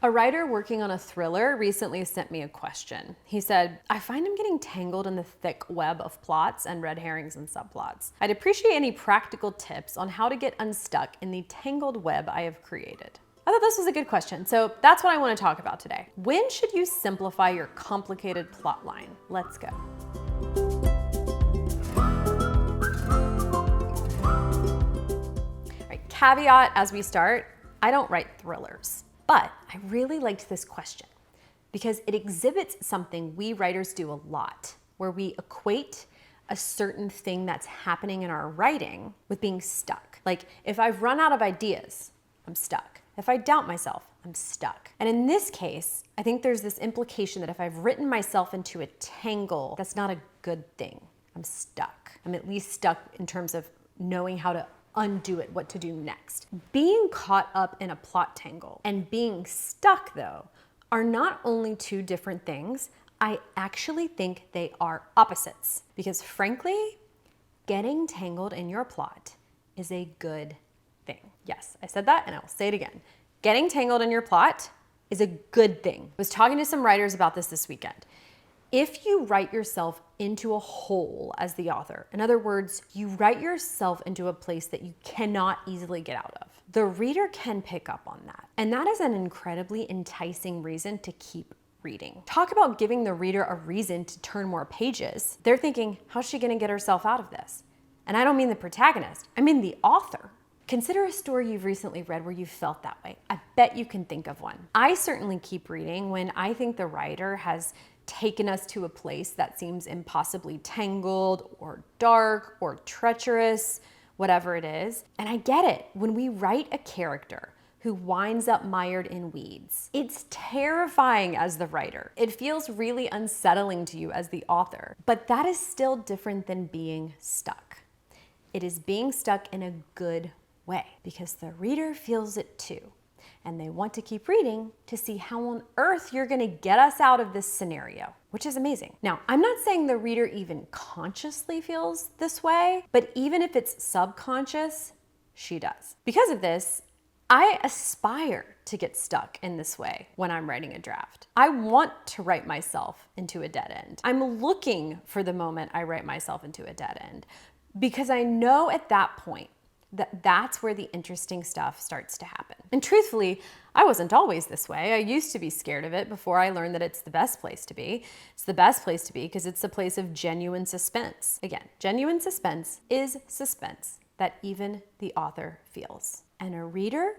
A writer working on a thriller recently sent me a question. He said, I find I'm getting tangled in the thick web of plots and red herrings and subplots. I'd appreciate any practical tips on how to get unstuck in the tangled web I have created. I thought this was a good question, so that's what I want to talk about today. When should you simplify your complicated plot line? Let's go. All right, caveat as we start, I don't write thrillers. But I really liked this question because it exhibits something we writers do a lot, where we equate a certain thing that's happening in our writing with being stuck. Like if I've run out of ideas, I'm stuck. If I doubt myself, I'm stuck. And in this case, I think there's this implication that if I've written myself into a tangle, that's not a good thing. I'm stuck. I'm at least stuck in terms of knowing how to undo it, what to do next. Being caught up in a plot tangle and being stuck, though, are not only two different things, I actually think they are opposites. Because frankly, getting tangled in your plot is a good thing. Yes, I said that and I will say it again. Getting tangled in your plot is a good thing. I was talking to some writers about this weekend. If you write yourself into a hole as the author, in other words, you write yourself into a place that you cannot easily get out of, the reader can pick up on that. And that is an incredibly enticing reason to keep reading. Talk about giving the reader a reason to turn more pages. They're thinking, how's she gonna get herself out of this? And I don't mean the protagonist, I mean the author. Consider a story you've recently read where you felt that way. I bet you can think of one. I certainly keep reading when I think the writer has taken us to a place that seems impossibly tangled or dark or treacherous, whatever it is. And I get it. When we write a character who winds up mired in weeds, it's terrifying as the writer. It feels really unsettling to you as the author. But that is still different than being stuck. It is being stuck in a good way because the reader feels it too. And they want to keep reading to see how on earth you're gonna get us out of this scenario, which is amazing. Now, I'm not saying the reader even consciously feels this way, but even if it's subconscious, she does. Because of this, I aspire to get stuck in this way when I'm writing a draft. I want to write myself into a dead end. I'm looking for the moment I write myself into a dead end because I know at that point, that's where the interesting stuff starts to happen. And truthfully, I wasn't always this way. I used to be scared of it before I learned that it's the best place to be. It's the best place to be because it's a place of genuine suspense. Again, genuine suspense is suspense that even the author feels. And a reader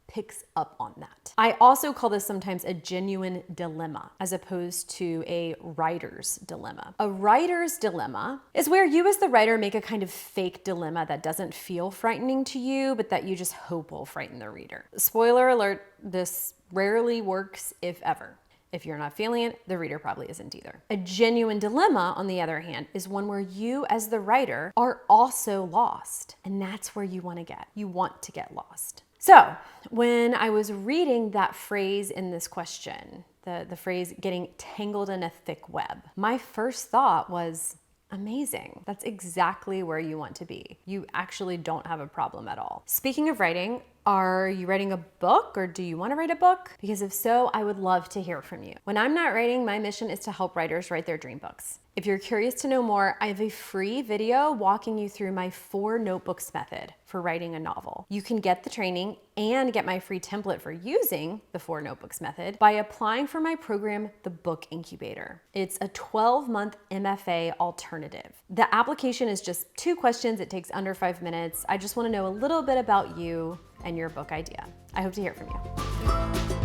picks up on that. I also call this sometimes a genuine dilemma as opposed to a writer's dilemma. A writer's dilemma is where you as the writer make a kind of fake dilemma that doesn't feel frightening to you, but that you just hope will frighten the reader. Spoiler alert, this rarely works, if ever. If you're not feeling it, the reader probably isn't either. A genuine dilemma, on the other hand, is one where you as the writer are also lost. And that's where you want to get. You want to get lost. So when I was reading that phrase in this question, the phrase getting tangled in a thick web, my first thought was, amazing. That's exactly where you want to be. You actually don't have a problem at all. Speaking of writing, are you writing a book or do you want to write a book? Because if so, I would love to hear from you. When I'm not writing, my mission is to help writers write their dream books. If you're curious to know more, I have a free video walking you through my 4 notebooks method for writing a novel. You can get the training and get my free template for using the 4 notebooks method by applying for my program, the Book Incubator. It's a 12-month MFA alternative. The application is just 2 questions. It takes under 5 minutes. I just want to know a little bit about you and your book idea. I hope to hear from you.